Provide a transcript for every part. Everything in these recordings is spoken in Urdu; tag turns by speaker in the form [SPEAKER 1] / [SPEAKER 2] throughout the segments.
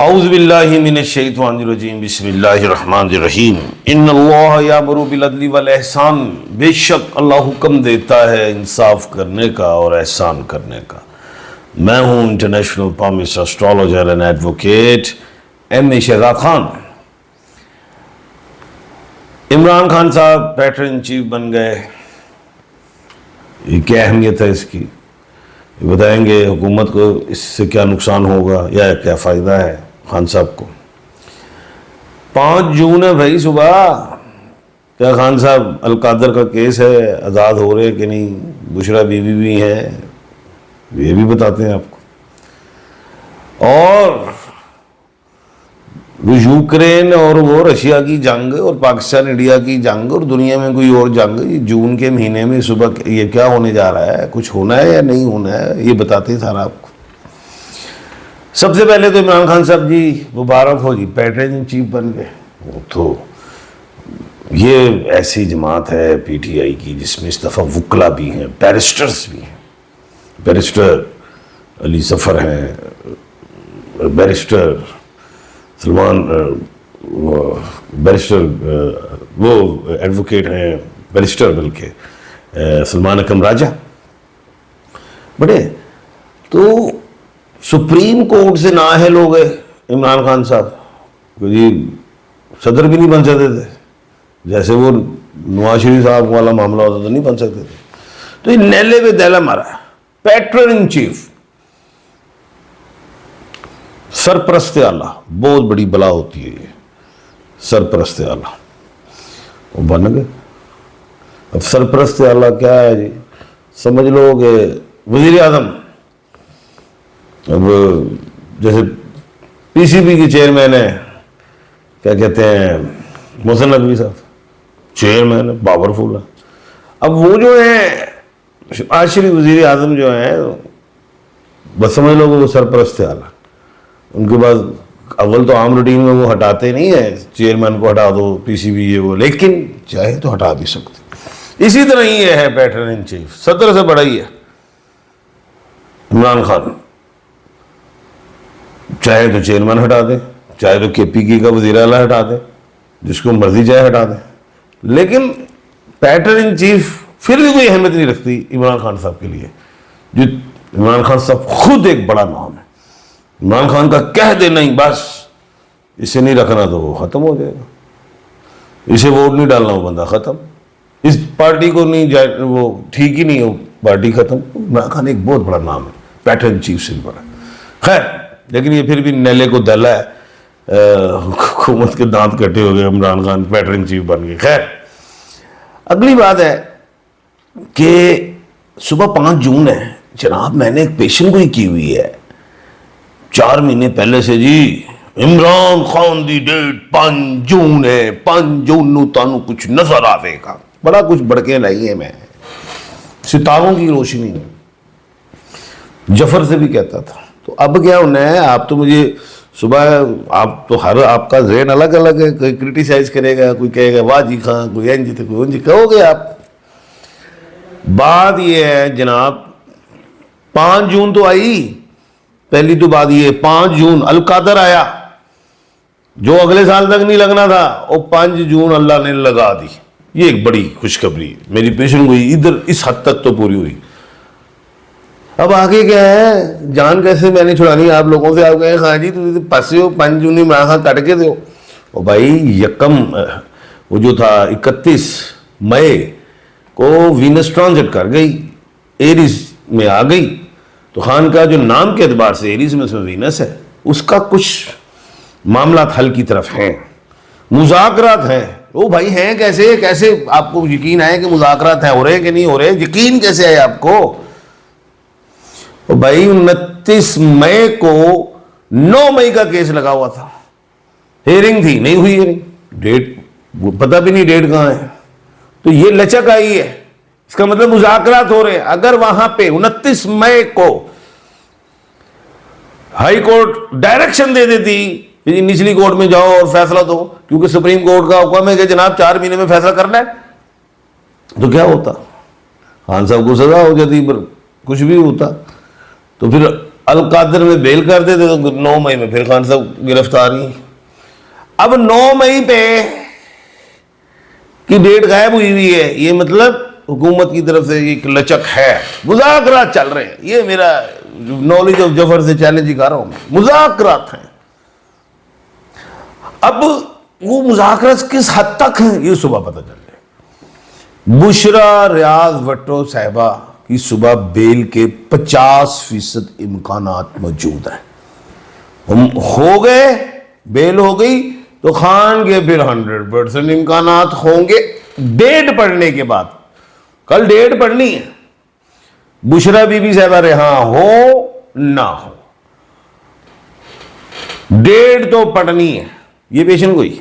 [SPEAKER 1] اعوذ باللہ من الشیطان الرجیم بسم اللہ الرحمن الرحیم ان اللہ یامر بالعدل والاحسان، بے شک اللہ حکم دیتا ہے انصاف کرنے کا اور احسان کرنے کا۔ میں ہوں international palmist astrologer and advocate M Shahzad Khan. Imran Khan sahab پیٹر ان چیف بن گئے، یہ کیا اہمیت ہے اس کی؟ یہ بتائیں گے حکومت کو اس سے کیا نقصان ہوگا یا کیا فائدہ ہے خان صاحب کو۔ 5 جون ہے بھائی صبح، کیا خان صاحب القادر کا کیس ہے، آزاد ہو رہے کہ نہیں؟ بشرا بیوی بھی ہے، یہ بھی بتاتے ہیں آپ کو۔ اور یوکرین اور وہ رشیا کی جنگ اور پاکستان انڈیا کی جنگ اور دنیا میں کوئی اور جنگ، یہ جون کے مہینے میں صبح یہ کیا ہونے جا رہا ہے؟ کچھ ہونا ہے یا نہیں ہونا ہے؟ یہ بتاتے ہیں سارا آپ کو۔ سب سے پہلے تو عمران خان صاحب جی مبارک ہو جی، پیٹر ان چیف بن گئے۔ وہ تو یہ ایسی جماعت ہے پی ٹی آئی کی جس میں اس دفعہ وکلا بھی ہیں، بیرسٹرز بھی ہیں۔ بیرسٹر علی ظفر ہیں، بیرسٹر سلمان، بیرسٹر وہ ایڈوکیٹ ہیں، بیرسٹر بلکہ سلمان اکرم راجہ بڑے۔ تو سپریم کورٹ سے نااہل ہو گئے عمران خان صاحب، جی صدر بھی نہیں بن سکتے تھے، جیسے وہ نواز شریف صاحب والا معاملہ ہوتا تو نہیں بن سکتے تھے۔ تو یہ نیلے پہ دیلا مارا ہے۔ پیٹر ان چیف، سرپرست اعلیٰ، بہت بڑی بلا ہوتی ہے یہ سرپرست اعلیٰ، وہ بن گئے۔ اب سرپرست اعلیٰ کیا ہے جی؟ سمجھ لو کہ وزیر اعظم، اب جیسے پی سی بی کے چیئرمین ہیں، کیا کہتے ہیں، محسن نقوی صاحب چیئرمین ہے، پاورفل ہے۔ اب وہ جو ہیں معاشری وزیر اعظم جو ہیں، بس سمجھ لو کہ وہ سرپرست اعلیٰ، ان کے بعد اول تو عام روٹین میں وہ ہٹاتے نہیں ہیں، چیئرمین کو ہٹا دو پی سی بی یہ وہ، لیکن چاہے تو ہٹا بھی سکتے۔ اسی طرح ہی یہ ہے پیٹر ان چیف، صدر سے بڑا ہی ہے عمران خان، چاہے تو چیئرمین ہٹا دیں، چاہے تو کے پی کی کا وزیر اعلیٰ ہٹا دیں، جس کو مرضی چاہے ہٹا دیں، لیکن پیٹر ان چیف پھر بھی کوئی اہمیت نہیں رکھتی عمران خان صاحب کے لیے۔ جو عمران خان صاحب خود ایک بڑا نام ہے، عمران خان کا کہہ دے نہیں بس اسے نہیں رکھنا تو وہ ختم ہو جائے گا، اسے ووٹ نہیں ڈالنا وہ بندہ ختم، اس پارٹی کو نہیں جائے وہ ٹھیک ہی نہیں ہو، پارٹی ختم۔ عمران خان ایک بہت بڑا نام ہے، پیٹر ان چیف سے بھی بڑا۔ خیر، لیکن یہ پھر بھی نیلے کو دلا ہے، حکومت کے دانت کٹے ہو گئے، Imran Khan patron in chief بن گئے۔ خیر، اگلی بات ہے کہ صبح 5 جون ہے جناب، میں نے ایک پیشن گوئی کی ہوئی ہے 4 مہینے پہلے سے جی، عمران خان دی ڈیٹ 5 جون ہے، 5 جون نو تانوں کچھ نظر آوے گا، بڑا کچھ بڑکیں لائی ہیں میں، ستاروں کی روشنی میں، جفر سے بھی کہتا تھا۔ تو اب کیا ہونا ہے، آپ تو مجھے صبح، آپ تو ہر آپ کا ذہن الگ الگ ہے، کوئی کرٹیسائز کرے گا، کوئی کہے گا واہ جی خان، کوئی این جی تھے، کوئی ان جی کہو گے آپ۔ بات یہ ہے جناب، 5 جون تو آئی، پہلی تو بات یہ 5 جون القادر آیا، جو اگلے سال تک نہیں لگنا تھا، وہ 5 جون اللہ نے لگا دی۔ یہ ایک بڑی خوشخبری، میری پیشن گوئی ادھر اس حد تک تو پوری ہوئی۔ اب آگے کیا ہے، جان کیسے میں نے چھڑانی آپ لوگوں سے؟ آپ کہیں خان جی تو پاسے ہو 5 جون میں خان کٹ کے دو، اور بھائی یکم وہ جو تھا 31 مئی کو وینس ٹرانزٹ کر گئی، ایریز میں آ گئی، تو خان کا جو نام کے اعتبار سے ایریز میں سے وینس ہے، اس کا کچھ معاملات حل کی طرف ہیں، مذاکرات ہیں۔ وہ بھائی ہیں کیسے آپ کو یقین آئے کہ مذاکرات ہیں، ہو رہے کہ نہیں ہو رہے؟ یقین کیسے آئے آپ کو؟ بھائی 29 مئی کو 9 مئی کا کیس لگا ہوا تھا، ہیئرنگ تھی، نہیں ہوئی ہیئرنگ، ڈیٹ پتہ بھی نہیں ڈیٹ کہاں ہے، تو یہ لچک آئی ہے، اس کا مطلب مذاکرات ہو رہے ہیں۔ اگر وہاں پہ 29 مئی کو ہائی کورٹ ڈائریکشن دے دیتی کہ نچلی کورٹ میں جاؤ اور فیصلہ دو، کیونکہ سپریم کورٹ کا حکم ہے کہ جناب 4 مہینے میں فیصلہ کرنا ہے، تو کیا ہوتا؟ خان صاحب کو سزا ہو جاتی، پر کچھ بھی ہوتا۔ تو پھر القادر میں بیل کر دیتے تو 9 مئی میں پھر خان صاحب گرفتار ہی. اب 9 مئی پہ کی ڈیٹ غائب ہوئی ہے، یہ مطلب حکومت کی طرف سے ایک لچک ہے، مذاکرات چل رہے ہیں. یہ میرا نالج آف جفر سے چیلنج ہی کر رہا ہوں، مذاکرات ہیں. اب وہ مذاکرات کس حد تک ہیں یہ صبح پتہ چل جائے. بشرا ریاض بھٹو صاحبہ کی صبح بیل کے 50% امکانات موجود ہیں. ہم ہو گئے، بیل ہو گئی تو خان کے پھر 100% امکانات ہوں گے ڈیٹ پڑھنے کے بعد. کل ڈیٹ پڑھنی ہے، بشرا بی بی صاحبہ رہا ہو نہ ہو، ڈیٹ تو پڑھنی ہے، یہ پیشن گوئی.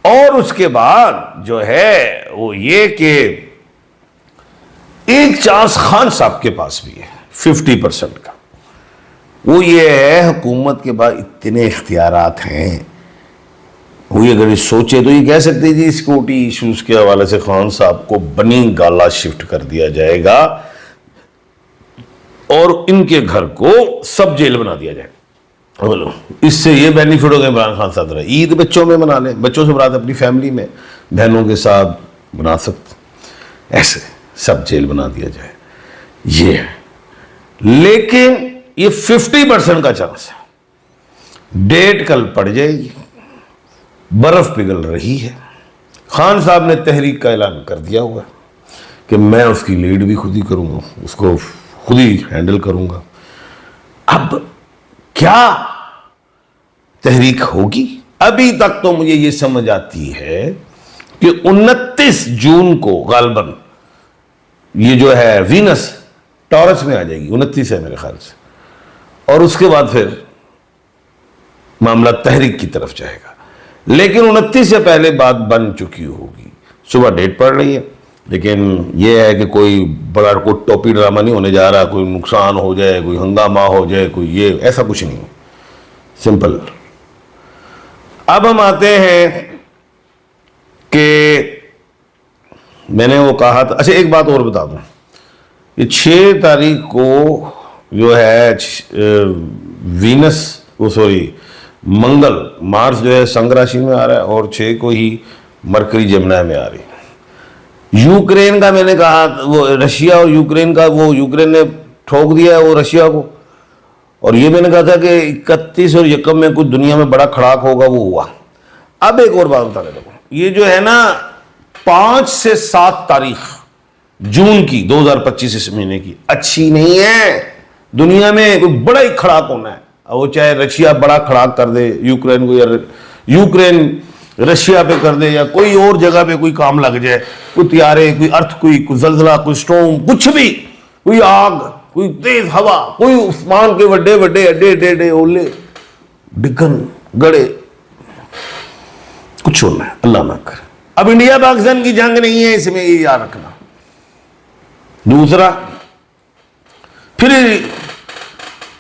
[SPEAKER 1] اور اس کے بعد جو ہے وہ یہ کہ ایک چانس خان صاحب کے پاس بھی ہے 50% کا. وہ یہ ہے حکومت کے بعد اتنے اختیارات ہیں، وہ اگر یہ سوچے تو یہ کہہ سکتے جی سیکورٹی ایشوز کے حوالے سے خان صاحب کو بنی گالا شفٹ کر دیا جائے گا اور ان کے گھر کو سب جیل بنا دیا جائے. بولو اس سے یہ بینیفٹ ہوگا عمران خان صاحب. عید بچوں میں منا لیں، بچوں سے مراد اپنی فیملی میں بہنوں کے ساتھ بنا سکتے، ایسے سب جیل بنا دیا جائے یہ ہے. لیکن یہ 50% کا چانس ہے. ڈیٹ کل پڑ جائے گی، برف پگھل رہی ہے. خان صاحب نے تحریک کا اعلان کر دیا ہوا کہ میں اس کی لیڈ بھی خود ہی کروں گا، اس کو خود ہی ہینڈل کروں گا. اب کیا تحریک ہوگی؟ ابھی تک تو مجھے یہ سمجھ آتی ہے کہ 29 جون کو غالباً یہ جو ہے وینس ٹورس میں آ جائے گی، 29 ہے میرے خیال سے، اور اس کے بعد پھر معاملہ تحریک کی طرف جائے گا. لیکن 29 سے پہلے بات بن چکی ہوگی. صبح ڈیٹ پڑ رہی ہے، لیکن یہ ہے کہ کوئی بڑا کوئی ٹوپی ڈرامہ نہیں ہونے جا رہا، کوئی نقصان ہو جائے، کوئی ہنگامہ ہو جائے، کوئی یہ ایسا کچھ نہیں، سمپل. اب ہم آتے ہیں کہ میں نے وہ کہا تھا. اچھا ایک بات اور بتا دوں، یہ 6 تاریخ کو جو ہے وینس منگل مارس جو ہے سنگ راشی میں آ رہا ہے، اور 6 کو ہی مرکری جمنا میں آ رہی ہے. یوکرین کا میں نے کہا وہ رشیا اور یوکرین کا، وہ یوکرین نے ٹھوک دیا ہے وہ رشیا کو، اور یہ میں نے کہا تھا کہ 31 اور 1 میں کچھ دنیا میں بڑا کھڑاک ہوگا، وہ ہوا. اب ایک اور بات بتانے لگا، یہ جو ہے نا 5 سے 7 تاریخ جون کی 2025 اس مہینے کی اچھی نہیں ہے. دنیا میں کوئی بڑا ہی کھڑاک ہونا ہے، وہ چاہے رشیا بڑا کھڑاک کر دے یوکرین کو، یا یوکرین رشیا پہ کر دے، یا کوئی اور جگہ پہ کوئی کام لگ جائے، کوئی طیارے، کوئی ارتھ کوئی زلزلہ، کوئی سٹورم، کچھ بھی، کوئی آگ، کوئی تیز ہوا، کوئی عثمان کے وڈے وڈے اڈے اولے ڈگن گڑے، کچھ ہونا ہے اللہ نہ کرے. اب انڈیا پاکستان کی جنگ نہیں ہے، اس میں یہ یاد رکھنا. دوسرا پھر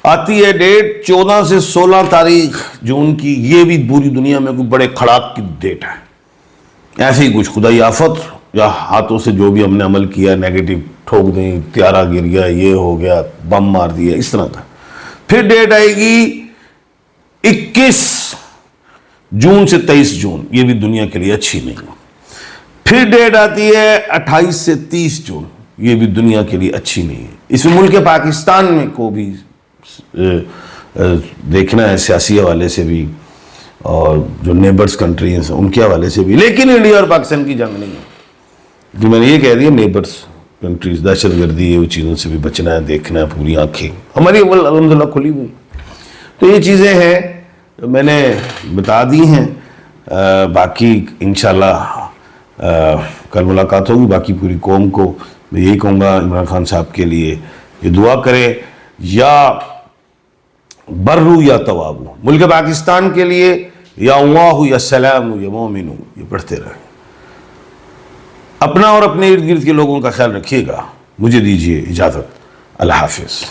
[SPEAKER 1] آتی ہے ڈیٹ 14 سے 16 تاریخ جون کی، یہ بھی پوری دنیا میں کوئی بڑے کھڑاک کی ڈیٹ ہے. ایسے ہی کچھ خدائی آفت یا ہاتھوں سے جو بھی ہم نے عمل کیا، نیگیٹو ٹھوک دیں، طیارہ گر گیا، یہ ہو گیا، بم مار دیا، اس طرح کا. پھر ڈیٹ آئے گی 21 جون سے 23 جون، یہ بھی دنیا کے لیے اچھی نہیں. پھر ڈیٹ آتی ہے 28 سے 30 جون، یہ بھی دنیا کے لیے اچھی نہیں ہے. اس میں ملک پاکستان میں کو بھی دیکھنا ہے سیاسی حوالے سے بھی، اور جو نیبرز کنٹریز ہیں ان کے حوالے سے بھی. لیکن انڈیا اور پاکستان کی جنگ نہیں ہے، جو میں نے یہ کہہ دیا نیبرز کنٹریز، دہشت گردی ہے، وہ چیزوں سے بھی بچنا ہے، دیکھنا ہے، پوری آنکھیں ہماری الحمدللہ کھلی ہوئی. تو یہ چیزیں ہیں میں نے بتا دی ہیں. باقی انشاءاللہ کل ملاقات ہوگی. باقی پوری قوم کو میں یہی کہوں گا عمران خان صاحب کے لیے یہ دعا کرے، یا برو یا توابو، ملک پاکستان کے لیے یا اللہ یا سلام یا مومن، یہ پڑھتے رہیں. اپنا اور اپنے ارد گرد کے لوگوں کا خیال رکھیے گا. مجھے دیجیے اجازت. اللہ حافظ.